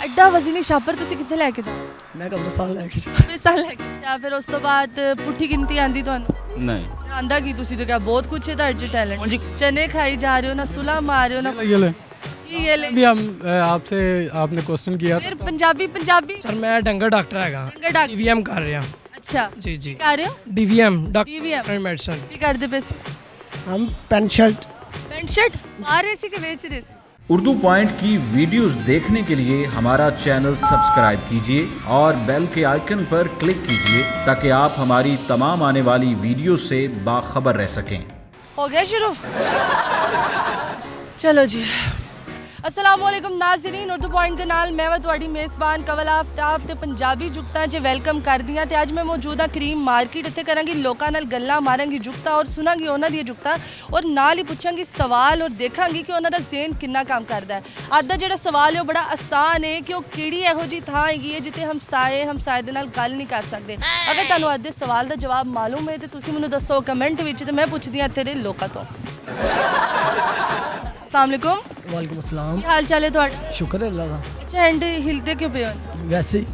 ਐਡਾ ਵਜ਼ਨੀ ਛਾਪਰ ਤੁਸੀਂ ਕਿੱਥੇ ਲੈ ਕੇ ਜਾਓ? ਮੈਂ ਕਬਰਸਤਾਨ ਲੈ ਕੇ ਜਾ ਕਬਰਿਸਤਾਨ ਲੈ ਕੇ ਜਾ। ਫਿਰ ਉਸ ਤੋਂ ਬਾਅਦ ਪੁੱਠੀ ਗਿਣਤੀ ਆਂਦੀ ਤੁਹਾਨੂੰ? नहीं ਆਂਦਾ ਕੀ? ਤੁਸੀਂ ਤਾਂ ਕਿਹਾ ਬਹੁਤ ਕੁਛ ਹੈ ਤੁਹਾਡੇ 'ਚ ਟੈਲੈਂਟ। मुझे ਚਨੇ ਖਾਈ ਜਾ ਰਹੇ ਹੋ ਨਾ, ਸੁਲਾ ਮਾਰ ਰਹੇ ਹੋ ਨਾ, ये ले ਕੀ ਇਹ ਲੈ? अभी हम आपसे आपने क्वेश्चन किया ਫਿਰ ਪੰਜਾਬੀ ਸਰ ਮੈਂ ਡੰਗਰ ਡਾਕਟਰ ਹੈਗਾ ਡੰਗਰ ਡਾਕਟਰ। ਡੀਵੀਐਮ ਕਰ ਰਿਹਾ ਅੱਛਾ ਜੀ ਜੀ ਕਰ ਰਹੇ ਹੋ? ਡੀਵੀਐਮ DVM ਡਾਕਟਰ ਮੈਡੀਸਨ ਕੀ ਕਰਦੇ ਪਏ ਸੀ? ਹਮ ਪੈਂਟ ਸ਼र्ट ਪੈਂਟ ਸ਼ਰਟ ਪਾ ਰਹੇ ਸੀ ਕਿ ਵੇਚ ਰਹੇ ਸੀ? उर्दू पॉइंट की वीडियोस देखने के लिए हमारा चैनल सब्सक्राइब कीजिए और बेल के आइकन पर क्लिक कीजिए ताकि आप हमारी तमाम आने वाली वीडियो से बाखबर रह सकें। हो गया शुरू? चलो जी। अस्सलामुअलैकुम नाज़रीन, उर्दू पॉइंट के नाल मैं ਤੁਹਾਡੀ ਮੇਜ਼ਬਾਨ ਕਵਲ ਆਫਤਾਬ ਤੇ ਪੰਜਾਬੀ ਜੁਗਤਾਂ 'ਚ ਵੈਲਕਮ ਕਰਦੀ ਹਾਂ। ਤੇ ਅੱਜ ਮੈਂ ਮੌਜੂਦ ਹਾਂ ਕਰੀਮ ਮਾਰਕੀਟ। ਇੱਥੇ ਕਰਾਂਗੀ ਲੋਕਾਂ ਨਾਲ ਗੱਲਾਂ ਮਾਰਾਂਗੀ ਜੁਗਤਾਂ ਔਰ ਸੁਣਾਂਗੀ ਉਹਨਾਂ ਦੀਆਂ ਜੁਗਤਾਂ ਔਰ ਨਾਲ ਹੀ ਪੁੱਛਾਂਗੀ ਸਵਾਲ ਔਰ ਦੇਖਾਂਗੀ ਕਿ ਉਹਨਾਂ ਦਾ ਜ਼ਿਹਨ ਕਿੰਨਾ ਕੰਮ ਕਰਦਾ ਹੈ। ਅੱਜ ਦਾ ਜਿਹੜਾ ਸਵਾਲ ਹੈ ਉਹ ਬੜਾ ਆਸਾਨ ਹੈ ਕਿ ਉਹ ਕਿਹੜੀ ਇਹੋ ਜਿਹੀ ਥਾਂ ਹੈਗੀ ਹੈ ਜਿੱਥੇ ਹਮਸਾਏ ਦੇ ਨਾਲ ਗੱਲ ਨਹੀਂ ਕਰ ਸਕਦੇ। ਅਗਰ ਤੁਹਾਨੂੰ ਅੱਜ ਦੇ ਸਵਾਲ ਦਾ ਜਵਾਬ ਮਾਲੂਮ ਹੈ ਤੇ ਤੁਸੀਂ ਮੈਨੂੰ ਦੱਸੋ ਕਮੈਂਟ ਵਿੱਚ, ਤੇ ਮੈਂ ਪੁੱਛਦੀ ਹਾਂ ਇੱਥੇ ਦੇ ਲੋਕਾਂ ਤੋਂ। अस्सलामुअलैकुम। ਵਾਲੇਕੁਮ ਅਸਲਾਮ। ਕੀ ਹਾਲ ਚਾਲ ਹੈ ਤੁਹਾਡਾ? ਸ਼ੁਕਰ ਹੈ ਅੱਲਾ ਦਾ। ਅੱਛਾ ਹੈਂਡ ਹਿਲਦੇ ਕਿਉਂ ਪਏ ਹੋ? ਵੈਸੇ ਹੀ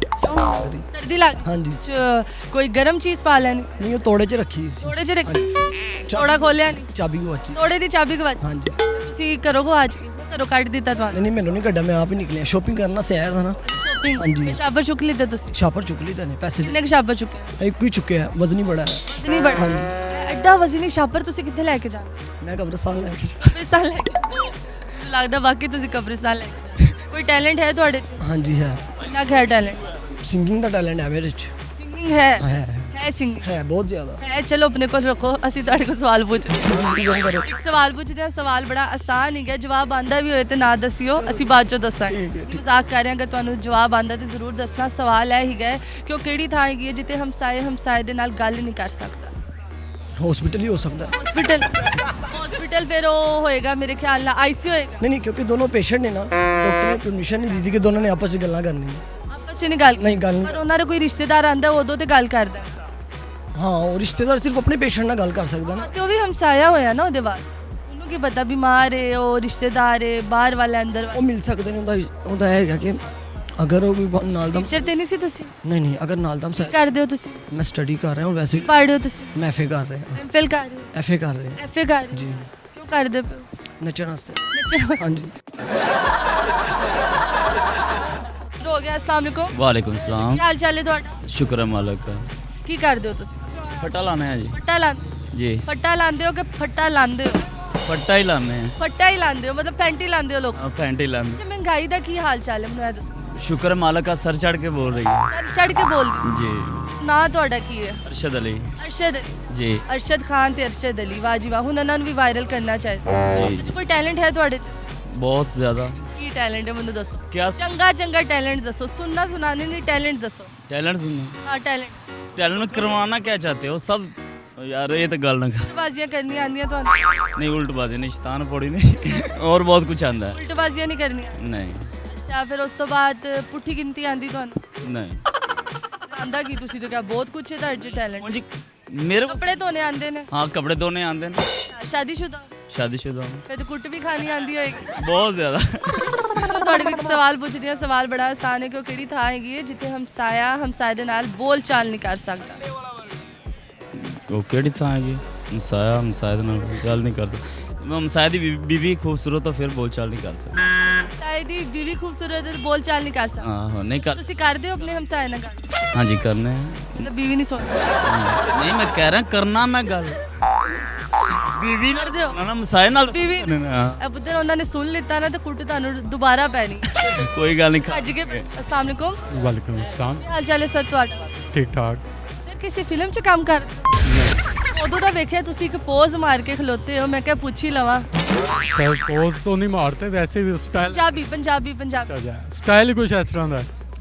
ਸਰਦੀ ਲੱਗ ਹਾਂਜੀ ਅੱਛਾ, ਕੋਈ ਗਰਮ ਚੀਜ਼ ਪਾ ਲੈਣੀ? ਨਹੀਂ ਉਹ ਤੋੜੇ 'ਚ ਰੱਖੀ ਸੀ ਤੋੜੇ 'ਚ ਰੱਖੀ? ਤੋੜਾ ਖੋਲਿਆ ਨਹੀਂ? ਚਾਬੀ ਗਵਾਚੀ ਤੋੜੇ ਦੀ ਚਾਬੀ ਗਵਾਚ? ਹਾਂਜੀ ਤੁਸੀਂ ਘਰੋਂ ਗਵਾਚ ਗਏ? ਘਰੋਂ ਕੱਢ ਦਿੱਤਾ ਤੁਹਾਨੂੰ? ਨਹੀਂ ਮੈਨੂੰ ਨਹੀਂ ਕੱਢਿਆ, ਮੈਂ ਆਪ ਹੀ ਨਿਕਲਿਆ ਸ਼ੋਪਿੰਗ ਕਰਨਾ ਸੇ ਆਇਆ था ना। ਸ਼ੋਪਿੰਗ ਹਾਂਜੀ। ਸ਼ਾਬਰ ਚੁੱਕ ਲਿੱਤਾ ਤੁਸੀਂ? ਛਾਪਰ ਚੁੱਕ ਲਈ ਤਾਂ ਨਹੀਂ ਪੈਸੇ ਕਿੰਨੇ ਕੁ ਸ਼ਾਬਰ ਚੁੱਕੇ? ਇੱਕ ਹੀ ਚੁੱਕਿਆ ਵਜ਼ਨੀ ਬੜਾ ਹੈ। ਵਜ਼ਨੀ ਬੜਾ? ਐਡਾ ਵਜ਼ਨੀ ਸ਼ਾਬਰ ਤੁਸੀਂ ਕਿੱਥੇ ਲੈ ਕੇ ਜਾਣਾ? ਮੈਂ ਕਬਰਸਤਾਨ ਲੈ ਕੇ ਜਾ ਕਬਰਿਸਤਾਨ ਲੈ ਕੇ ਜਾਣਾ। ਲੱਗਦਾ ਵਾਕਈ ਤੁਸੀਂ ਕਬਰਿਸਤਾਨ ਲੈ ਕੇ ਜਾਣਾ। ਕੋਈ ਟੈਲੈਂਟ ਹੈ ਤੁਹਾਡੇ 'ਚ? ਹਾਂਜੀ ਹੈ ਕਿੰਨਾ ਕੁ ਹੈ ਟੈਲੈਂਟ? ਸਿੰਗਿੰਗ ਦਾ ਟੈਲੈਂਟ ਹੈ ਮੇਰੇ 'ਚ ਸਿੰਗਿੰਗ ਹੈ? ਹੈ ਸਿੰਗਿੰਗ ਹੈ ਬਹੁਤ ਜ਼ਿਆਦਾ ਹੈ। ਚਲੋ ਆਪਣੇ ਕੋਲ ਰੱਖੋ, ਅਸੀਂ ਤੁਹਾਡੇ ਕੋਲ ਸਵਾਲ ਪੁੱਛਦੇ ਹਾਂ। ਕਿਉਂ ਕਰੋ ਇੱਕ ਸਵਾਲ ਪੁੱਛਦੇ ਹਾਂ, ਸਵਾਲ ਬੜਾ ਆਸਾਨ ਹੀ ਹੈ। ਜਵਾਬ ਆਂਦਾ ਵੀ ਹੋਏ ਤੇ ਨਾ ਦੱਸਿਓ, ਅਸੀਂ ਬਾਅਦ ਚੋਂ ਦੱਸਾਂਗੇ। ਠੀਕ ਹੈ, ਠੀਕ। ਮਜ਼ਾਕ ਕਰ ਰਹੇ ਹਾਂ, ਅਗਰ ਤੁਹਾਨੂੰ ਜਵਾਬ ਆਂਦਾ ਤੇ ਜ਼ਰੂਰ ਦੱਸਣਾ। ਸਵਾਲ ਇਹ ਹੀਗਾ ਕਿ ਉਹ ਕਿਹੜੀ ਥਾਂ ਹੈਗੀ ਹੈ ਜਿੱਥੇ ਹਮਸਾਏ ਦੇ ਨਾਲ ਗੱਲ ਨਹੀਂ ਕਰ ਸਕਦਾ? हॉस्पिटल ही हो सकता है। हॉस्पिटल फिर वो होएगा मेरे ख्याल ਨਾਲ आईसीयू होएगा। नहीं क्योंकि दोनों पेशेंट ने ना डॉक्टर ने परमिशन नहीं दी थी कि दोनों ने आपस में गल्ला करनी है। ਆਪਸ 'ਚ ਨਹੀਂ ਗੱਲ? नहीं गल ਪਰ ਉਹਨਾਂ ਦਾ ਕੋਈ ਰਿਸ਼ਤੇਦਾਰ ਆਂਦਾ ਉਦੋਂ ਤੇ ਗੱਲ ਕਰਦਾ। हाँ और रिश्तेदार सिर्फ अपने पेशेंट ਨਾਲ ਗੱਲ ਕਰ ਸਕਦਾ ਨਾ। ਤੇ ਉਹ ਵੀ ਹਮਸਾਇਆ ਹੋਇਆ ਨਾ ਉਹਦੇ ਬਾਅਦ। ਉਹਨੂੰ ਕੀ ਪਤਾ ਬਿਮਾਰ ਹੈ ਉਹ ਰਿਸ਼ਤੇਦਾਰ ਹੈ ਬਾਹਰ ਵਾਲਾ ਅੰਦਰ ਉਹ ਮਿਲ ਸਕਦੇ ਨੇ। ਉਹਦਾ ਹੈਗਾ ਕਿ ਅਗਰ ਉਹ ਵੀ ਨਾਲ ਦਾ ਟੀਚਰ ਤੇ ਨਹੀਂ ਸੀ ਤੁਸੀਂ? ਨਹੀਂ ਅਗਰ ਨਾਲ ਦਾ ਕਰਦੇ ਹੋ ਤੁਸੀਂ? ਮੈਂ ਸਟੱਡੀ ਕਰ ਰਿਹਾ ਹਾਂ ਵੈਸੇ ਪੜ੍ਹ ਰਹੇ ਹੋ ਤੁਸੀਂ? ਮੈਂ ਐਫਏ ਕਰ ਰਿਹਾ ਐਮਫਿਲ ਕਰ ਰਹੇ ਹੋ? ਐਫਏ ਕਰ ਰਿਹਾ ਐਫਏ ਕਰ ਰਹੇ ਹੋ? ਜੀ ਕਿਉਂ ਕਰਦੇ ਪਏ ਹੋ? ਨੱਚਣ ਵਾਸਤੇ। ਨੱਚਣ ਹਾਂਜੀ ਹੋ ਗਿਆ। अस्सलाम वालेकुम। वालेकुम सलाम। ਕੀ ਹਾਲ ਚਾਲ ਹੈ ਤੁਹਾਡਾ? शुक्र है मालिक का। ਕੀ ਕਰਦੇ ਹੋ ਤੁਸੀਂ? फट्टा लाने हैं जी। ਫੱਟਾ ਲਾਉਂਦੇ? जी ਫੱਟਾ ਲਾਉਂਦੇ ਹੋ ਕਿ ਫੱਟਾ ਲਾਉਂਦੇ ਹੋ? फट्टा ही लाने हैं। ਫੱਟਾ ਹੀ ਲਾਉਂਦੇ ਹੋ ਮਤਲਬ ਪੈਂਟ ਹੀ ਲਾਉਂਦੇ ਹੋ ਲੋਕ? हाँ, पैंट ही लाने। ਅੱਛਾ, ਮਹਿੰਗਾਈ ਦਾ ਕੀ ਹਾਲ ਚਾਲ ਹੈ ਮੈਨੂੰ ਇਹ ਦੱਸੋ। शुक्र है मालिक का, सर चढ़ के बोल रही है। ਸਰ ਚੜ ਕੇ ਬੋਲ जी ਨਾਂ ਤੁਹਾਡਾ ਕੀ ਹੈ? अरशद अली। ਅਰਸ਼ਦ ਅਲੀ। जी ਅਰਸ਼ਦ ਖਾਨ ਤੇ ਅਰਸ਼ਦ ਅਲੀ, ਵਾਹ ਜੀ ਵਾਹ। ਹੁਣ ਇਹਨਾਂ ਨੂੰ ਵੀ ਵਾਇਰਲ ਕਰਨਾ ਚਾਹੀਦਾ। जी जी ਕੋਈ ਟੈਲੈਂਟ ਹੈ ਤੁਹਾਡੇ 'ਚ? बहुत ज़्यादा। ਕੀ ਟੈਲੈਂਟ ਹੈ ਮੈਨੂੰ ਦੱਸੋ। क्या ਚੰਗਾ ਚੰਗਾ ਟੈਲੈਂਟ ਦੱਸੋ, ਸੁਣਨਾ ਸੁਣਾने ਨਹੀਂ ਟੈਲੈਂਟ ਦੱਸੋ। टैलेंट सुनना? ਹਾਂ ਟੈਲੈਂਟ। टैलेंट में करवाना क्या चाहते हो सब? यार ये तो गल ना कर। ਉਲਟਬਾਜ਼ੀਆਂ ਕਰਨੀਆਂ ਆਉਂਦੀਆਂ ਤੁਹਾਨੂੰ? नहीं उल्टबाजी नहीं, शैतान पौड़ी नहीं और बहुत कुछ आंदा है। ਉਲਟਬਾਜ਼ੀਆਂ ਨਹੀਂ ਕਰਨੀਆਂ? नहीं ਅੱਛਾ, ਫਿਰ ਉਸ ਤੋਂ ਬਾਅਦ ਪੁੱਠੀ ਗਿਣਤੀ ਆਂਦੀ ਤੁਹਾਨੂੰ? नहीं ਆਂਦਾ ਕੀ? ਤੁਸੀਂ ਤਾਂ ਕਿਹਾ ਬਹੁਤ ਕੁਛ ਹੈ ਤੁਹਾਡੇ 'ਚ ਟੈਲੈਂਟ। मुझे मेरे को ਕੱਪੜੇ ਧੋਣੇ ਆਂਦੇ ਨੇ? हाँ कपड़े धोने आंदे हैं। ਸ਼ਾਦੀशुदा? शादीशुदा हूँ। ਫਿਰ ਤਾਂ ਕੁੱਟ ਵੀ ਖਾਣੀ ਆਂਦੀ ਹੋਏਗੀ। बहुत ज़्यादा। ਚਲੋ ਤੁਹਾਡੇ ਕੋਲ ਇੱਕ ਸਵਾਲ ਪੁੱਛਦੀ ਹਾਂ। ਸਵਾਲ ਬੜਾ ਆਸਾਨ ਹੈ ਕਿ ਉਹ ਕਿਹੜੀ ਥਾਂ ਹੈਗੀ ਹੈ ਜਿੱਥੇ ਹਮਸਾਏ ਦੇ ਨਾਲ ਬੋਲ ਚਾਲ ਨਹੀਂ ਕਰ ਸਕਦਾ? ਉਹ ਕਿਹੜੀ ਥਾਂ ਹੈਗੀ? ਹਮਸਾਇਆ ਦੇ ਨਾਲ ਬੋਲਚਾਲ ਨਹੀਂ ਕਰਦਾ। ਹਮਸਾਇਆ ਦੀ ਬੀਵੀ ਖੂਬਸੂਰਤ ਤਾਂ ਫਿਰ ਬੋਲਚਾਲ ਨਹੀਂ ਕਰ ਸਕਦਾ। ਹਮਸਾਏ ਦੀ ਬੀਵੀ ਖੂਬਸੂਰਤ ਹੈ, ਬੋਲ ਚਾਲ ਨਹੀਂ ਕਰ ਸਕਦਾ? ਹਾਂ ਨਹੀਂ ਕਰ। ਤੁਸੀਂ ਕਰਦੇ ਹੋ ਆਪਣੇ ਹਮਸਾਏ ਨਾਲ ਗੱਲ? ਹਾਂਜੀ ਕਰਨੇ ਹੈ। ਮਤਲਬ ਬੀਵੀ ਨਹੀਂ ਸੁਣਦੀ? ਨਹੀਂ ਮੈਂ ਕਹਿ ਰਿਹਾ ਕਰਨਾ ਮੈਂ ਗੱਲ ਬੀਵੀ ਨਾਲ ਕਰਦੇ ਹੋ? ਨਾ ਹਮਸਾਏ ਨਾਲ ਬੀਵੀ ਹਾਂ ਅਬ ਉਧਰ ਉਹਨਾਂ ਨੇ ਸੁਣ ਲਿੱਤਾ ਨਾ ਤਾਂ ਕੁੱਟ ਤੁਹਾਨੂੰ ਦੁਬਾਰਾ ਪੈਣੀ। ਕੋਈ ਗੱਲ ਨਹੀਂ। ਅੱਜ ਕੇ अस्सलाम वालेकुम। वालेकुम अस्सलाम। ਕੀ ਹਾਲ ਚਾਲ ਹੈ ਸਰ ਤੁਹਾਡਾ? ठीक ठाक। ਸਰ ਕਿਸੇ ਫਿਲਮ 'ਚ ਕੰਮ ਕਰ ਉਦੋਂ ਦਾ ਵੇਖਿਆ ਤੁਸੀਂ ਇੱਕ ਪੋਜ਼ ਮਾਰ ਕੇ ਖਲੋਤੇ ਹੋ, ਮੈਂ ਕਿਹਾ ਪੁੱਛ ਹੀ ਲਵਾਂ। सर पोज तो नहीं मारते, वैसे भी स्टाइल ਪੰਜਾਬੀ स्टाइल ही कुछ इस तरह का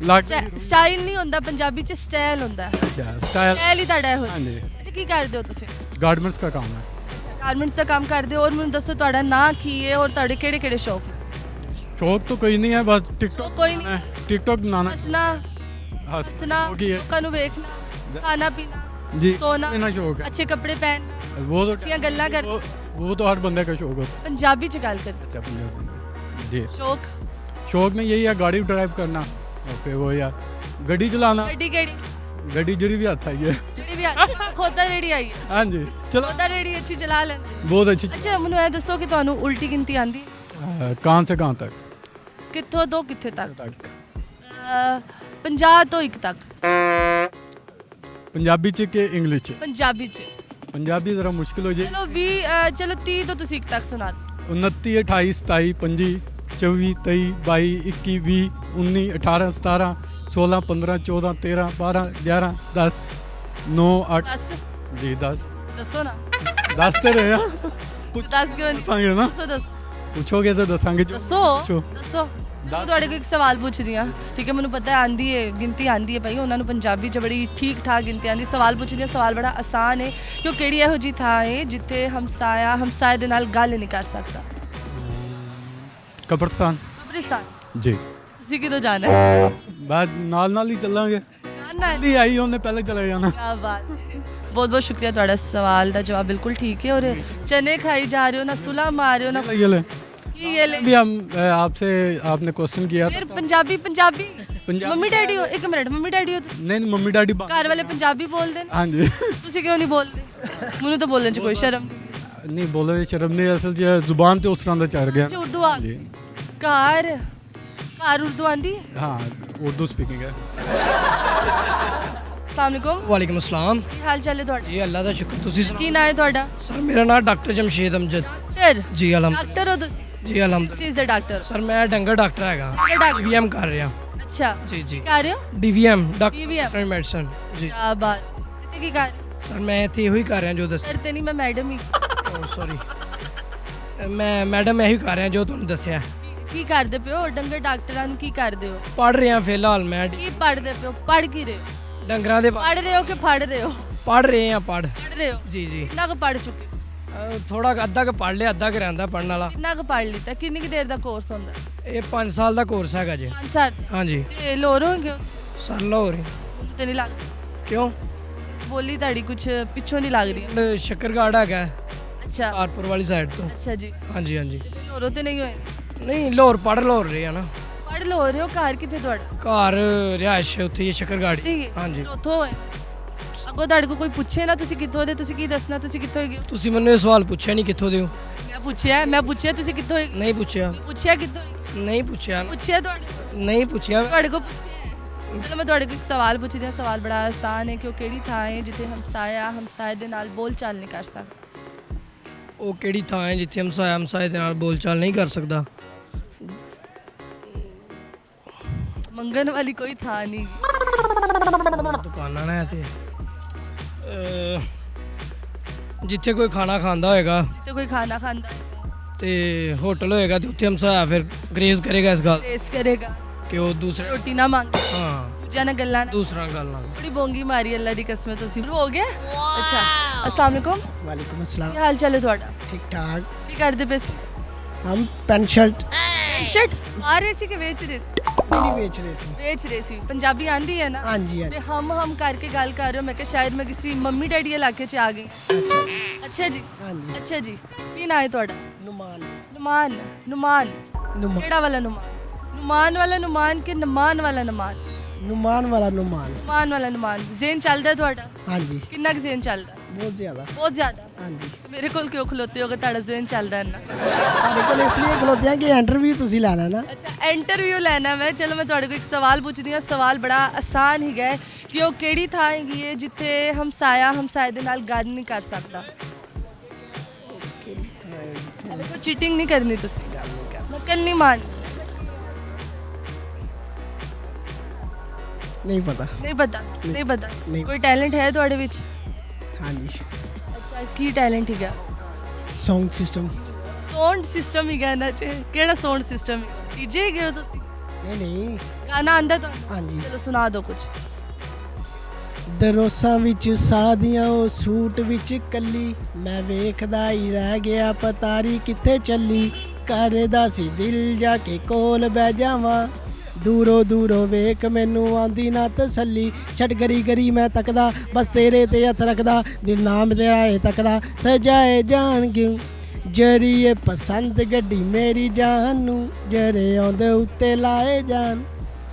लग ਸਟਾਈਲ ਨਹੀਂ ਹੁੰਦਾ ਪੰਜਾਬੀ 'ਚ, ਸਟਾਈਲ ਹੁੰਦਾ। स्टाइल ਸਟਾਈਲ ਹੀ ਤੁਹਾਡਾ ਇਹੋ। हाँ जी ਅੱਛਾ, ਕੀ ਕਰਦੇ ਹੋ ਤੁਸੀਂ? गारमेंट्स का काम है। ਗਾਰਮੈਂਟਸ ਦਾ ਕੰਮ ਕਰਦੇ ਹੋ। ਔਰ ਮੈਨੂੰ ਦੱਸੋ ਤੁਹਾਡਾ ਨਾਂ ਕੀ ਹੈ ਔਰ ਤੁਹਾਡੇ ਕਿਹੜੇ ਕਿਹੜੇ ਸ਼ੌਕ ਨੇ? शौक तो कोई नहीं है, बस टिकटॉक कोई नहीं। टिकटॉक बनाना। ਹੱਸਣਾ, हंस- ਹੱਸਣਾ, शौक ही है। ਲੋਕਾਂ ਨੂੰ ਵੇਖਣਾ, ਖਾਣਾ ਪੀਣਾ, जी सोना, इतना शौक है। ਅੱਛੇ ਕੱਪੜੇ ਪਹਿਨਣਾ, वो तो ਅੱਛੀਆਂ ਗੱਲਾਂ ਕਰਨਾ। वो तो हर बंदे का शौक होता ਪੰਜਾਬी 'ਚ ਗੱਲ ਕਰਦੇ है। पंजाबी जी ਸ਼ੌਕ शौक में यही है गाड़ी ड्राइव करना ओके वो यार गड्डी चलाना ਗੱਡੀ ਕਿਹੜੀ गड्डी ਜਿਹੜੀ भी आता है ਜਿਹੜੀ ਵੀ ਆ ਖੋਤਾ ਰੇੜੀ ਆਈ ਹੈ हाँ जी चलो ਖੋਤਾ ਰੇੜੀ ਅੱਛੀ ਚਲਾ ਲੈਂਦੇ बहुत अच्छी ਅੱਛਾ ਮੈਨੂੰ ਇਹ ਦੱਸੋ ਕਿ ਤੁਹਾਨੂੰ ਉਲਟੀ ਗਿਣਤੀ ਆਂਦੀ कहाँ से कहाँ तक ਕਿੱਥੋਂ ਤੋਂ ਕਿੱਥੇ ਤੱਕ 50 ਤੋਂ 1 ਤੱਕ पंजाबी च के इंग्लिश च ਪੰਜਾਬੀ ਚ पंजाबी ज़रा मुश्किल हो जाए ਚਲੋ 20 ਚਲੋ 30 ਤੋਂ ਤੁਸੀਂ 1 ਤੱਕ ਸੁਣਾ ਦਿਓ 29 28 27 25 24 23 22 21 20 19 18 17 16 15 14 13 12 11 10 9 8 10 जी 10 ਦੱਸੋ ਨਾ 10 ਤੇ ਰਹੇ ਆ 10 ਕਿਉਂ ਨਹੀਂ ਦੱਸਾਂਗੇ ਨਾ ਦੱਸੋ ਪੁੱਛੋਗੇ ਤਾਂ ਦੱਸਾਂਗੇ ਜੋ ਦੱਸੋ ਪੁੱਛੋ। ਦੱਸੋ ਮੈਂ ਤੁਹਾਡੇ ਕੋਲ ਇੱਕ ਸਵਾਲ ਪੁੱਛਦੀ ਹਾਂ ਠੀਕ ਹੈ ਮੈਨੂੰ ਪਤਾ ਹੈ ਆਂਦੀ ਹੈ ਗਿਣਤੀ ਆਂਦੀ ਹੈ ਭਾਈ ਉਹਨਾਂ ਨੂੰ ਪੰਜਾਬੀ 'ਚ ਬੜੀ ਠੀਕ ਠਾਕ ਗਿਣਤੀ ਆਂਦੀ ਸਵਾਲ ਪੁੱਛਦੀ ਹਾਂ ਸਵਾਲ ਬੜਾ ਆਸਾਨ ਹੈ ਕਿ ਉਹ ਕਿਹੜੀ ਇਹੋ ਜਿਹੀ ਥਾਂ ਹੈ ਜਿੱਥੇ ਹਮਸਾਏ ਦੇ ਨਾਲ ਗੱਲ ਨਹੀਂ ਕਰ ਸਕਦਾ ਕਬਰਸਤਾਨ ਕਬਰਿਸਤਾਨ ਜੀ ਤੁਸੀਂ ਕਿਦੋਂ ਜਾਣਾ ਹੈ ਬਾਅਦ ਨਾਲ ਹੀ ਚੱਲਾਂਗੇ ਨਾ ਨਹੀਂ ਆਈ ਉਹਨੇ ਪਹਿਲੇ ਚਲੇ ਜਾਣਾ क्या बात बहुत बहुत शुक्रिया ਤੁਹਾਡਾ ਸਵਾਲ ਦਾ ਜਵਾਬ ਬਿਲਕੁਲ ਠੀਕ ਹੈ ਔਰ ਚਨੇ ਖਾਈ ਜਾ ਰਹੇ ਹੋ ਨਾ ਸੁਲਾ ਮਾਰ ਰਹੇ ਹੋ ਨਾ ये ले ਕੀ ਇਹ ਲੈ भी हम आपसे आपने क्वेश्चन किया ਫਿਰ ਪੰਜਾਬੀ ਪੰਜਾਬੀ पंजाबी ਮੰਮੀ ਡੈਡੀ ਹੋ ਇੱਕ ਮਿੰਟ ਮੰਮੀ ਡੈਡੀ ਹੋ ਤੁਸੀਂ? नहीं मम्मी डैडी ਘਰ ਵਾਲੇ ਪੰਜਾਬੀ ਬੋਲਦੇ ਨੇ हाँ जी ਤੁਸੀਂ ਕਿਉਂ ਨਹੀਂ ਬੋਲਦੇ ਮੈਨੂੰ ਤਾਂ ਬੋਲਣ 'ਚ ਕੋਈ ਸ਼ਰਮ ਨਹੀਂ नहीं बोले शर्म नहीं असल च जुबान तो उस तरह का चढ़ गया ਅੱਛਾ ਉਰਦੂ ਆ जी ਘਰ ਘਰ ਉਰਦੂ ਆਂਦੀ ਹੈ हाँ उर्दू स्पीकिंग है अस्सलाम वालेकुम ਵਾਲੇਕਮ ਅਸਲਾਮ ਕੀ ਹਾਲ ਚਾਲ ਹੈ ਤੁਹਾਡਾ ਜੀ ਅੱਲਾ ਦਾ ਸ਼ੁਕਰ ਤੁਸੀਂ ਸੁਣਾਓ ਕੀ ਨਾਂ ਹੈ ਤੁਹਾਡਾ ਸਰ ਮੇਰਾ ਨਾਮ ਡਾਕਟਰ ਜਮਸ਼ੇਦ ਅਮਜਦ ਡਾਕਟਰ ਜੀ ਅਲਹਮਦ ਡਾਕਟਰ ਹੋ ਤੁਸੀਂ ਜੀ ਅਲਹਮਦ ਚੀਜ਼ ਦੇ ਡਾਕਟਰ ਸਰ ਮੈਂ ਡੰਗਰ ਡਾਕਟਰ ਹੈਗਾ ਕਿਹੜੇ ਡਾਕਟਰ ਡੀਵੀਐਮ ਕਰ ਰਿਹਾ ਅੱਛਾ ਜੀ ਜੀ ਕਰ ਰਹੇ ਹੋ ਡੀਵੀਐਮ DVM? ਡਾਕਟਰ ਮੈਡੀਸਨ ਜੀ ਕੀ ਬਾਤ ਇੱਥੇ ਕੀ ਕਰ ਰਹੇ ਹੋ? ਸਰ ਮੈਂ ਇੱਥੇ ਇਹੋ ਹੀ ਕਰ ਰਿਹਾ ਜੋ ਦੱਸ ਸਰ ਤੇ ਨਹੀਂ ਮੈਂ ਮੈਡਮ ਹੀ ਸੌਰੀ ਮੈਂ ਮੈਡਮ ਇਹੀ ਕਰ ਰਿਹਾ ਜੋ ਤੁਹਾਨੂੰ ਦੱਸਿਆ ਕੀ ਕਰਦੇ ਪਿਓ ਡੰਗਰ ਡਾਕਟਰਾਂ ਨੂੰ ਕੀ ਕਰਦੇ ਹੋ ਪੜ ਰਿਹਾ ਫਿਲਹਾਲ ਮੈਂ ਕੀ ਪੜਦੇ ਪਿਓ ਪੜ ਕੀ ਰਹੇ ਹੋ ਡੰਗਰਾਂ ਦੇ ਪੜ ਰਹੇ ਹੋ ਕਿ ਫੜ ਰਹੇ ਹੋ ਪੜ ਰਹੇ ਆ ਪੜ ਪੜ ਰਹੇ ਹੋ ਜੀ ਜੀ ਕਿੰਨਾ ਕੁ ਪੜ ਚੁੱਕੇ ਥੋੜਾ ਅੱਧਾ ਕੁ ਪੜ ਲਿਆ ਅੱਧਾ ਕੁ ਰਹਿੰਦਾ ਪੜਨ ਵਾਲਾ ਕਿੰਨਾ ਕੁ ਪੜ ਲਿੱਤਾ ਕਿੰਨੀ ਕੁ ਦੇਰ ਦਾ ਕੋਰਸ ਹੁੰਦਾ ਇਹ 5 ਸਾਲ ਦਾ ਕੋਰਸ ਹੈਗਾ ਜੀ 5 ਸਾਲ ਹਾਂਜੀ ਤੇ ਲੋਰ ਹੋਗੇ ਸਰ ਲਾਹੌਰ ਹੀ। ਤੇ ਨਹੀਂ ਲੱਗ ਕਿਉਂ ਬੋਲੀ ਤੁਹਾਡੀ ਕੁਝ ਪਿੱਛੋਂ ਨਹੀਂ ਲੱਗ ਰਹੀ ਸ਼ੱਕਰਗਾੜ ਹੈਗਾ ਅੱਛਾ ਕਾਰਪੁਰ ਵਾਲੀ ਸਾਈਡ ਤੋਂ ਅੱਛਾ ਜੀ ਹਾਂਜੀ ਹਾਂਜੀ ਲੋਰੋ ਤੇ ਨਹੀਂ ਹੋਏ ਨਹੀਂ ਲਾਹੌਰ ਪੜ ਲਾਹੌਰ ਰਹੇ ਆ ਨਾ ਪੜ ਲੋ ਰਹੇ ਹੋ ਘਰ ਕਿੱਥੇ ਤੁਹਾਡਾ ਘਰ ਰਿਹਾਇਸ਼ ਉੱਥੇ ਹੀ ਸ਼ੱਕਰਗਾੜੀ ਠੀਕ ਹੈ ਹਾਂਜੀ ਉੱਥੋਂ ਹੋਏ ਅੱਗੋਂ ਤੁਹਾਡੇ ਕੋਲ ਕੋਈ ਪੁੱਛੇ ਨਾ ਤੁਸੀਂ ਕਿੱਥੋਂ ਦੇ ਤੁਸੀਂ ਕੀ ਦੱਸਣਾ ਤੁਸੀਂ ਕਿੱਥੋਂ ਹੈਗੇ ਹੋ? ਤੁਸੀਂ ਮੈਨੂੰ ਇਹ ਸਵਾਲ ਪੁੱਛਿਆ ਨਹੀਂ ਕਿੱਥੋਂ ਦੇ ਹੋ ਮੈਂ ਪੁੱਛਿਆ ਤੁਸੀਂ ਕਿੱਥੋਂ ਹੈਗੇ ਹੋ? ਨਹੀਂ ਪੁੱਛਿਆ ਪੁੱਛਿਆ ਕਿੱਥੋਂ ਹੈਗੇ ਹੋ? ਨਹੀਂ ਪੁੱਛਿਆ ਪੁੱਛਿਆ ਤੁਹਾਡੇ ਨਹੀਂ ਪੁੱਛਿਆ ਤੁਹਾਡੇ ਕੋਲ ਪੁੱਛਿਆ ਚਲੋ ਮੈਂ ਤੁਹਾਡੇ ਕੋਲ ਇੱਕ ਸਵਾਲ ਪੁੱਛਦੀ ਹਾਂ ਸਵਾਲ ਬੜਾ ਆਸਾਨ ਹੈ ਕਿ ਉਹ ਕਿਹੜੀ ਥਾਂ ਹੈ ਜਿੱਥੇ ਹਮਸਾਏ ਦੇ ਨਾਲ ਬੋਲ ਚਾਲ ਨਹੀਂ ਕਰ ਸਕਦਾ ਉਹ ਕਿਹੜੀ ਥਾਂ ਹੈ ਜਿੱਥੇ ਹਮਸਾਏ ਦੇ ਨਾਲ ਬੋਲਚਾਲ ਨਹੀਂ ਕਰ ਸਕਦਾ ਮੰਗਣ ਵਾਲੀ ਕੋਈ ਥਾਂ ਨਹੀਂ ਦੁਕਾਨਾਂ ਨੇ ਤੇ ਜਿੱਥੇ ਕੋਈ ਖਾਣਾ ਖਾਂਦਾ ਹੋਏਗਾ ਜਿੱਥੇ ਕੋਈ ਖਾਣਾ ਖਾਂਦਾ ਤੇ ਹੋਟਲ ਹੋਏਗਾ ਤੇ ਉੱਥੇ ਹਮਸਾਇਆ ਫਿਰ ਗਰੇਜ਼ ਕਰੇਗਾ ਇਸ ਗੱਲ ਟੇਸਟ ਕਰੇਗਾ ਕਿ ਉਹ ਦੂਸਰੇ ਰੋਟੀ ਨਾ ਮੰਗੇ ਹਾਂ ਦੂਜਿਆਂ ਨਾਲ ਗੱਲਾਂ ਨਾ ਦੂਸਰਾ ਗੱਲ ਨਾਲ ਬੜੀ ਬੋਂਗੀ ਮਾਰੀ ਅੱਲਾ ਦੀ ਕਸਮ ਤੁਸੀਂ ਹੋ ਗਿਆ ਅੱਛਾ अस्सलाम वालेकुम वालेकुम अस्सलाम ਕੀ ਹਾਲ ਚਾਲ ਹੈ ਤੁਹਾਡਾ ठीक ठाक ਕੀ ਕਰਦੇ ਪਏ ਸੀ हम पैंट शर्ट ਸ਼ਰਟ ਆ ਰਹੇ ਸੀ ਕਿ ਵੇਚ ਰਹੇ ਸੀ नहीं बेच रहे थे ਵੇਚ ਰਹੇ ਸੀ ਪੰਜਾਬੀ ਆਂਦੀ ਹੈ ਨਾ हाँ जी हाँ ਤੇ ਹਮ ਕਰਕੇ ਗੱਲ ਕਰ ਰਹੇ ਹੋ ਮੈਂ ਕਿਹਾ ਸ਼ਾਇਦ ਮੈਂ ਕਿਸੇ ਮੰਮੀ ਡੈਡੀ ਇਲਾਕੇ 'ਚ ਆ ਗਈ ਅੱਛਾ ਜੀ हाँ जी ਅੱਛਾ ਜੀ ਕੀ ਨਾਂ ਹੈ ਤੁਹਾਡਾ नुमान ਨੁਮਾਨ नुमान ਕਿਹੜਾ ਵਾਲਾ ਨੁਮਾਨ ਵਾਲਾ ਨੁਮਾਨ ਕਿ ਨਮਾਨ ਵਾਲਾ ਨਮਾਨ नुमान वाला नुमान ਨੁਮਾਨ ਵਾਲਾ ਨੁਮਾਨ ਜ਼ੇਨ ਚੱਲਦਾ ਤੁਹਾਡਾ हाँ जी ਕਿੰਨਾ ਕੁ ਜ਼ੇਨ ਚੱਲਦਾ बहुत ज़्यादा ਬਹੁਤ ਜ਼ਿਆਦਾ हाँ जी ਮੇਰੇ ਕੋਲ ਕਿਉਂ ਖਲੋਤੇ ਹੋਗੇ ਤੁਹਾਡਾ ਜ਼ੇਨ ਚੱਲਦਾ ਨਾ ਤੁਹਾਡੇ ਕੋਲ ਇਸ ਲਈ ਖਲੋਤੇ ਆ ਕਿ ਇੰਟਰਵਿਊ ਤੁਸੀਂ ਲੈਣਾ ਨਾ ਅੱਛਾ ਇੰਟਰਵਿਊ ਲੈਣਾ ਮੈਂ ਚਲੋ ਮੈਂ ਤੁਹਾਡੇ ਕੋਲ ਇੱਕ ਸਵਾਲ ਪੁੱਛਦੀ ਹਾਂ ਸਵਾਲ ਬੜਾ ਆਸਾਨ ਹੀ ਹੈ ਕਿ ਉਹ ਕਿਹੜੀ ਥਾਂ ਹੈਗੀ ਹੈ ਜਿੱਥੇ ਹਮਸਾਏ ਦੇ ਨਾਲ ਗੱਲ ਨਹੀਂ ਕਰ ਸਕਦਾ ਦੇਖੋ ਚੀਟਿੰਗ ਨਹੀਂ ਕਰਨੀ ਤੁਸੀਂ ਨਕਲ ਨਹੀਂ ਮਾਰਨੀ ਨਹੀਂ ਪਤਾ ਨਹੀਂ ਪਤਾ ਨਹੀਂ। ਕੋਈ ਟੈਲੈਂਟ ਹੈ ਤੁਹਾਡੇ ਵਿੱਚ हाँ जी ਅੱਛਾ ਕੀ ਟੈਲੈਂਟ ਹੈਗਾ साउंड सिस्टम ਸਾਊਂਡ ਸਿਸਟਮ ਹੀ ਨਾ ਚ ਕਿਹੜਾ ਸਾਊਂਡ ਸਿਸਟਮ ਹੈ ਡੀਜੇ ਗਏ ਹੋ ਤੁਸੀਂ नहीं नहीं ਗਾਣਾ ਆਂਦਾ ਤੁਹਾਨੂੰ हाँ जी ਚਲੋ ਸੁਣਾ ਦਿਓ ਕੁਝ ਦਰੋਸਾਂ ਵਿੱਚ ਸਾਦੀਆਂ ਉਹ ਸੂਟ ਵਿੱਚ ਕੱਲੀ ਮੈਂ ਵੇਖਦਾ ਹੀ ਰਹਿ ਗਿਆ ਪਤਾਰੀ ਕਿੱਥੇ ਚੱਲੀ ਕਰਦਾ ਸੀ ਦਿਲ ਜਾ ਕੇ ਕੋਲ ਬਹਿ ਜਾਵਾਂ ਦੂਰੋਂ ਦੂਰੋਂ ਵੇਖ ਮੈਨੂੰ ਆਂਦੀ ਨਾ ਤਸੱਲੀ ਛੱਡ ਗਰੀ ਗਰੀ ਮੈਂ ਤੱਕਦਾ ਬਸ ਤੇਰੇ ਤੇ ਹੱਥ ਰੱਖਦਾ ਦਿਲ ਨਾਮ ਤੇਰਾ ਏ ਤੱਕਦਾ ਸਜਾਏ ਜਾਣ ਕਿਉਂ ਜਰੀਏ ਪਸੰਦ ਗੱਡੀ ਮੇਰੀ ਜਾਨ ਨੂੰ ਜਰੇ ਆਉਂਦੇ ਉੱਤੇ ਲਾਏ ਜਾਨ।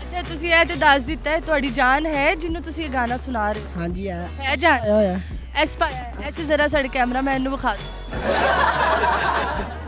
ਅੱਛਾ ਤੁਸੀਂ ਇਹ ਤੇ ਦੱਸ ਦਿੱਤਾ ਹੈ ਤੁਹਾਡੀ ਜਾਨ ਹੈ ਜਿਹਨੂੰ ਤੁਸੀਂ ਇਹ ਗਾਣਾ ਸੁਣਾ ਰਹੇ ਹੋ ਹਾਂਜੀ ਆ ਹੈ ਜਾਨ ਆਇਆ ਹੋਇਆ ਐਸੇ ਜ਼ਰਾ ਸਾਡੇ ਕੈਮਰਾਮੈਨ ਨੂੰ ਵਿਖਾ ਦਿਓ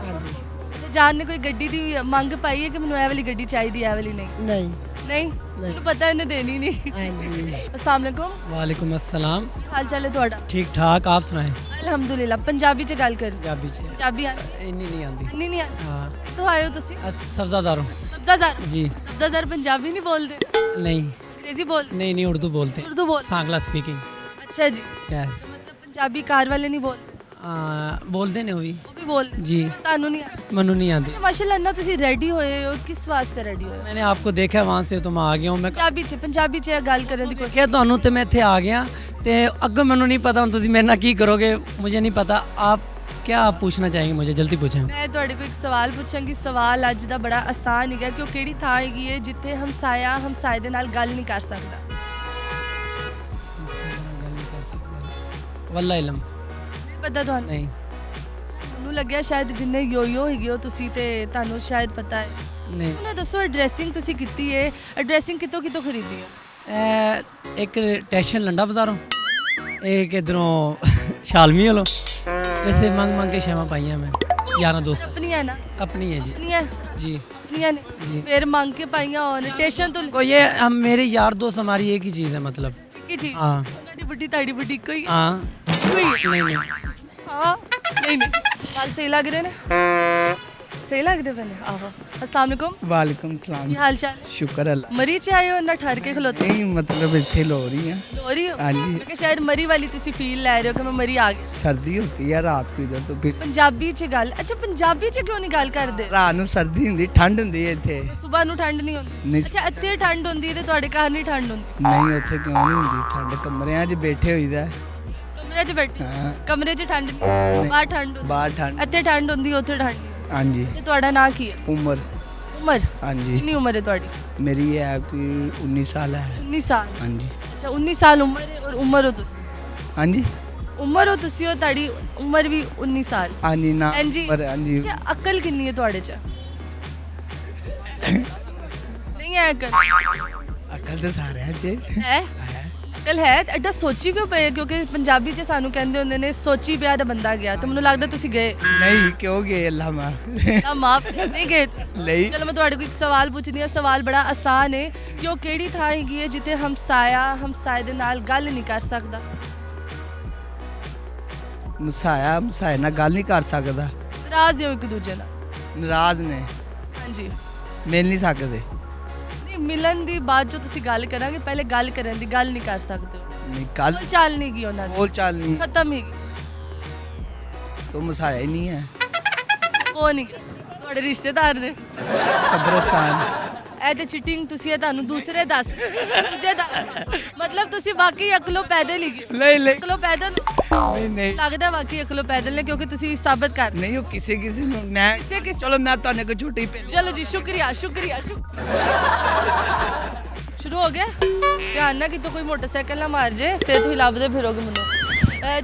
ਹਾਂਜੀ ਤੇ ਜਾਨ ਨੇ ਕੋਈ ਗੱਡੀ ਦੀ ਮੰਗ ਪਾਈ ਹੈ ਕਿ ਮੈਨੂੰ ਇਹ ਵਾਲੀ ਗੱਡੀ ਚਾਹੀਦੀ ਹੈ ਇਹ ਵਾਲੀ ਨਹੀਂ ਨਹੀਂ ਨਹੀਂ ਮੈਨੂੰ ਪਤਾ ਇਹਨੇ ਦੇਣੀ ਨਹੀਂ ਹਾਂਜੀ अस्सलाम वालेकुम वालेकुम अस्सलाम। हाल चाल है ਤੁਹਾਡਾ ठीक ठाक आप सुनाएं। ਅਲਹਮਦੁਲਿਲਾ ਪੰਜਾਬੀ ਚ ਗੱਲ ਕਰ पंजाबी च ਪੰਜਾਬੀ इन्नी नहीं आती। ਨਹੀਂ आती हाँ ਕਿੱਥੋਂ ਆਏ ਹੋ ਤੁਸੀਂ सब्जादारों ਸਬਜ਼ਾਦਾਰ जी ਸਬਜ਼ਾਦਾਰ ਪੰਜਾਬੀ ਨਹੀਂ ਬੋਲਦੇ नहीं ਅੰਗਰੇਜ਼ੀ ਬੋਲ नहीं उर्दू बोलते हैं। ਉਰਦੂ ਬੋਲ सांगला स्पीकिंग। ਅੱਛਾ ਜੀ यस ਮਤਲਬ ਪੰਜਾਬੀ ਕਾਰ ਵਾਲੇ ਨਹੀਂ ਬੋਲਦੇ बोलते ने वो भी ਉਹ ਵੀ ਬੋਲਦੇ जी ਤੁਹਾਨੂੰ ਨਹੀਂ ਆਉਂਦਾ मनु नहीं आती। ਮਾਸ਼ਾਅੱਲਾ ਇੰਨਾ ਤੁਸੀਂ ਰੈਡੀ ਹੋਏ ਹੋ ਕਿਸ ਵਾਸਤੇ ਰੈਡੀ ਹੋਏ ਹੋ मैंने आपको देखा वहाँ से तो मैं आ गया हूँ। मैं ਪੰਜਾਬੀ ਚ ਇਹ ਗੱਲ ਕਰਨ ਦੀ ਕੋਈ क्या ਤੁਹਾਨੂੰ ਤੇ ਮੈਂ ਇੱਥੇ ਆ ਗਿਆ ਤੇ ਅੱਗੇ ਮੈਨੂੰ ਨਹੀਂ ਪਤਾ ਹੁਣ ਤੁਸੀਂ ਮੇਰੇ ਨਾਲ ਕੀ ਕਰੋਗੇ मुझे नहीं पता। आप क्या आप पूछना चाहेंगे मुझे जल्दी पूछें। ਮੈਂ ਤੁਹਾਡੇ ਕੋਲ ਇੱਕ ਸਵਾਲ ਪੁੱਛਾਂਗੀ ਸਵਾਲ ਅੱਜ ਦਾ ਬੜਾ ਆਸਾਨ ਹੈਗਾ ਕਿ ਉਹ ਕਿਹੜੀ ਥਾਂ ਹੈਗੀ ਹੈ ਜਿੱਥੇ ਹਮਸਾਇਆ ਹਮਸਾਏ ਦੇ ਨਾਲ ਗੱਲ ਨਹੀਂ ਕਰ ਸਕਦਾ वल्ला इलम ਨਹੀਂ ਪਤਾ ਤੁਹਾਨੂੰ नहीं ਮੈਨੂੰ ਲੱਗਿਆ ਸ਼ਾਇਦ ਜਿੰਨੇ ਯੋਯੋ ਹੈਗੇ ਹੋ ਤੁਸੀਂ ਤੇ ਤੁਹਾਨੂੰ ਸ਼ਾਇਦ ਪਤਾ ਹੈ नहीं। ਮੈਨੂੰ ਦੱਸੋ ਡਰੈਸਿੰਗ ਤੁਸੀਂ ਕੀਤੀ ਹੈ ਡਰੈਸਿੰਗ ਕਿੱਥੋਂ ਕਿੱਥੋਂ ਖਰੀਦੀ ਹੈ एक स्टेशन लंडा बाजारों एक इधरों शालमी वालों वैसे मंग के शेवा पाई हैं मैं यारा दोस्त ਆਪਣੀਆਂ ਨਾ अपनी है जी ਆਪਣੀਆਂ जी ਆਪਣੀਆਂ ਨੇ जी। ਫਿਰ ਮੰਗ ਕੇ ਪਾਈਆਂ ਹੋਣ ਸਟੇਸ਼ਨ ਤੋਂ को ये हम मेरे यार दोस्त हमारी एक ही चीज़ है मतलब। ਕੀ ਜੀ हाँ ਤੁਹਾਡੀ ਵੱਡੀ ਤੁਹਾਡੀ ਵੱਡੀ ਕੋਈ हाँ ਕੋਈ नहीं नहीं ਹਾਂ ਨਹੀਂ ਨਹੀਂ ਗੱਲ ਸਹੀ ਲੱਗ ਰਹੇ ਨੇ ਸਹੀ ਲੱਗਦੇ ਪਏ ਨੇ ਆਹੋ ਅਸਲਾਮ ਵਾਲੇਕੁਮ ਵਾਲੇਕੁਮ ਸਲਾਮ। ਕੀ ਹਾਲ ਚਾਲ ਸ਼ੁਕਰ ਅੱਲਾ। ਮਰੀ ਚ ਆਏ ਹੋ ਨਾ ਠਹਿਰ ਕੇ ਖਲੋਤੇ ਨਹੀਂ ਮਤਲਬ ਇੱਥੇ ਲੋ ਰਹੀ ਹੈ। ਹੋ ਰਹੀ ਹੋ ਹਾਂਜੀ। ਮੈਂ ਕਿਹਾ ਸ਼ਾਇਦ ਮਰੀ ਵਾਲੀ ਤੁਸੀਂ ਫੀਲ ਲੈ ਰਹੇ ਹੋ ਕਿ ਮੈਂ ਮਰੀ ਆ ਗਈ ਸਰਦੀ ਹੁੰਦੀ ਹੈ ਰਾਤ को इधर तो फिर ਪੰਜਾਬੀ ਚ ਗੱਲ ਅੱਛਾ ਪੰਜਾਬੀ ਚ ਕਿਉਂ ਨਹੀਂ ਗੱਲ ਕਰਦੇ ਰਾਤ ਨੂੰ ਸਰਦੀ ਹੁੰਦੀ ਠੰਡ ਹੁੰਦੀ ਹੈ ਇੱਥੇ। ਸਵੇਰ ਨੂੰ ਠੰਡ ਨਹੀਂ ਹੁੰਦੀ ਨਹੀਂ। ਅੱਛਾ ਇੱਥੇ ਠੰਡ ਹੁੰਦੀ ਤੇ ਤੁਹਾਡੇ ਘਰ ਨਹੀਂ ਠੰਡ ਹੁੰਦੀ ਨਹੀਂ ਉੱਥੇ ਕਿਉਂ ਨਹੀਂ ਹੁੰਦੀ ਠੰਡ ਕਮਰਿਆਂ 'ਚ ਬੈਠੇ ਹੋਈਦਾ। ਕਮਰੇ 'ਚ ਬੈਠੇ ਹਾਂ। ਕਮਰੇ 'ਚ ਠੰਡ ਨਹੀਂ ਬਾਹਰ ਠੰਡ ਹੁੰਦੀ ਬਾਹਰ ਠੰਡ। ਇੱਥੇ ਠੰਡ ਹੁੰਦੀ ਉੱਥੇ ਠੰਡ ਨਹੀਂ ਹਾਂਜੀ। ਅੱਛਾ ਤੁਹਾਡਾ ਨਾਂ ਕੀ ਹੈ ਉਮਰ ਉਮਰ ਹਾਂਜੀ ਕਿੰਨੀ ਉਮਰ ਹੈ ਤੁਹਾਡੀ ਮੇਰੀ ਹੈ ਕਿ 19 ਸਾਲ ਹੈ। 19 ਸਾਲ ਹਾਂਜੀ ਅੱਛਾ 19 ਸਾਲ ਉਮਰ ਹੈ ਔਰ ਉਮਰ ਹੋ ਤੁਸੀਂ ਹਾਂਜੀ ਉਮਰ ਹੋ ਤੁਸੀਂ ਹੋ ਤੁਹਾਡੀ ਉਮਰ ਵੀ 19 ਸਾਲ ਹਾਂਜੀ ਨਾ ਹਾਂਜੀ ਉਮਰ ਹਾਂਜੀ। ਅੱਛਾ ਅਕਲ ਕਿੰਨੀ ਹੈ ਤੁਹਾਡੇ 'ਚ ਨਹੀਂ ਹੈ ਅਕਲ ਅਕਲ ਤਾਂ ਸਾਰਿਆਂ 'ਚ ਹੈ ਅਕਲ ਹੈ ਐਡਾ ਸੋਚੀ ਕਿਉਂ ਪਏ ਕਿਉਂਕਿ ਪੰਜਾਬੀ 'ਚ ਸਾਨੂੰ ਕਹਿੰਦੇ ਹੁੰਦੇ ਨੇ ਸੋਚੀ ਪਿਆ ਤਾਂ ਬੰਦਾ ਗਿਆ ਤੇ ਮੈਨੂੰ ਲੱਗਦਾ ਤੁਸੀਂ ਗਏ ਨਹੀਂ ਕਿਉਂ ਗਏ ਅੱਲਾ ਮਾਂ ਨਾ ਮਾਫ ਨਹੀਂ ਗਏ ਨਹੀਂ। ਚਲੋ ਮੈਂ ਤੁਹਾਡੇ ਕੋਲ ਇੱਕ ਸਵਾਲ ਪੁੱਛਦੀ ਹਾਂ ਸਵਾਲ ਬੜਾ ਆਸਾਨ ਹੈ ਕਿ ਉਹ ਕਿਹੜੀ ਥਾਂ ਹੈਗੀ ਹੈ ਜਿੱਥੇ ਹਮਸਾਇਆ ਹਮਸਾਏ ਦੇ ਨਾਲ ਗੱਲ ਨਹੀਂ ਕਰ ਸਕਦਾ ਮਸਾਇਆ ਨਾਲ ਗੱਲ ਨਹੀਂ ਕਰ ਸਕਦਾ। ਨਾਰਾਜ਼ ਹੋ ਇੱਕ ਦੂਜੇ ਨਾਲ ਨਾਰਾਜ਼ ਨੇ ਹਾਂਜੀ ਮਿਲ ਨਹੀਂ ਸਕਦੇ। ਨਹੀਂ ਮਿਲਣ ਦੀ ਬਾਅਦ ਜੋ ਤੁਸੀਂ ਗੱਲ ਕਰਾਂਗੇ ਪਹਿਲੇ ਗੱਲ ਕਰਨ ਦੀ ਗੱਲ ਨਹੀਂ ਕਰ ਸਕਦੇ ਨਹੀਂ ਗੱਲ ਬੋਲ ਚਾਲ ਨਹੀਂ ਗਈ ਉਹਨਾਂ ਦੀ ਬੋਲ ਚਾਲ ਨਹੀਂ ਖਤਮ ਹੀ ਗਈ तो मसाया ही नहीं है। ਉਹ ਨਹੀਂ ਗਿਆ ਤੁਹਾਡੇ ਰਿਸ਼ਤੇਦਾਰ ਨੇ कब्रिस्तान ਇਹ ਤੇ ਚੀਟਿੰਗ ਤੁਸੀਂ ਇਹ ਤੁਹਾਨੂੰ ਦੂਸਰੇ ਦੱਸ ਦੂਜੇ ਦਾ ਮਤਲਬ ਤੁਸੀਂ ਵਾਕਈ ਅਕਲੋ ਪੈਦਲ ਹੀ ਗਏ नहीं नहीं ਅਕਲੋ ਪੈਦਲ नहीं नहीं ਲੱਗਦਾ ਵਾਕਈ ਅਕਲੋ ਪੈਦਲ ਨੇ ਕਿਉਂਕਿ ਤੁਸੀਂ ਸਾਬਤ ਕਰ नहीं वो किसी किसी ने मैं किसी- चलो मैं तो को झूठी पे ਚਲੋ ਜੀ ਸ਼ੁਕਰੀਆ ਸ਼ੁਕਰੀਆ ਸ਼ੁਰੂ ਹੋ ਗਿਆ ਧਿਆਨ ਨਾਲ ਕਿਤੋਂ ਕੋਈ ਮੋਟਰਸਾਈਕਲ ਨਾ ਮਾਰ ਜੇ ਫਿਰ ਤੁਸੀਂ ਲੱਭਦੇ ਫਿਰੋਗੇ ਮੈਨੂੰ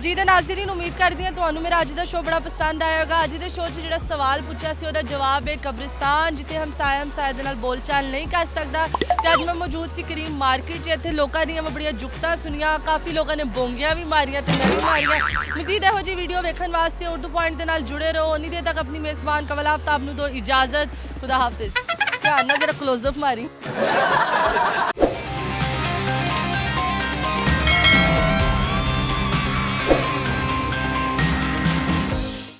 ਜੀ ਦੇ ਨਾਜ਼ਰੀਨ ਉਮੀਦ ਕਰਦੀ ਹਾਂ ਤੁਹਾਨੂੰ ਮੇਰਾ ਅੱਜ ਦਾ ਸ਼ੋਅ ਬੜਾ ਪਸੰਦ ਆਇਆ ਹੋਗਾ ਅੱਜ ਦੇ ਸ਼ੋਅ 'ਚ ਜਿਹੜਾ ਸਵਾਲ ਪੁੱਛਿਆ ਸੀ ਉਹਦਾ ਜਵਾਬ ਹੈ ਕਬਰਿਸਤਾਨ ਜਿੱਥੇ ਹਮਸਾਇਆ ਦੇ ਨਾਲ ਬੋਲਚਾਲ ਨਹੀਂ ਕਰ ਸਕਦਾ ਤੇ ਅੱਜ ਮੈਂ ਮੌਜੂਦ ਸੀ ਕਰੀਮ ਮਾਰਕੀਟ 'ਚ ਇੱਥੇ ਲੋਕਾਂ ਦੀਆਂ ਮੈਂ ਬੜੀਆਂ ਜੁਗਤਾਂ ਸੁਣੀਆਂ ਕਾਫੀ ਲੋਕਾਂ ਨੇ ਬੋਂਗੀਆਂ ਵੀ ਮਾਰੀਆਂ ਤੇ ਮੈਂ ਵੀ ਮਾਰੀਆਂ ਮਜ਼ੀਦ ਇਹੋ ਜਿਹੀ ਵੀਡੀਓ ਵੇਖਣ ਵਾਸਤੇ ਉਰਦੂ ਪੁਆਇੰਟ ਦੇ ਨਾਲ ਜੁੜੇ ਰਹੋ ਉਨੀ ਦੇਰ ਤੱਕ ਆਪਣੀ ਮੇਜ਼ਬਾਨ ਕਵਲ ਆਫਤਾਬ ਨੂੰ ਦਿਓ ਇਜਾਜ਼ਤ ਖੁਦਾ ਹਾਫਿਜ਼ ਧਿਆਨ ਨਾਲ ਜਰਾ ਕਲੋਜ਼ ਅਪ ਮਾਰੀ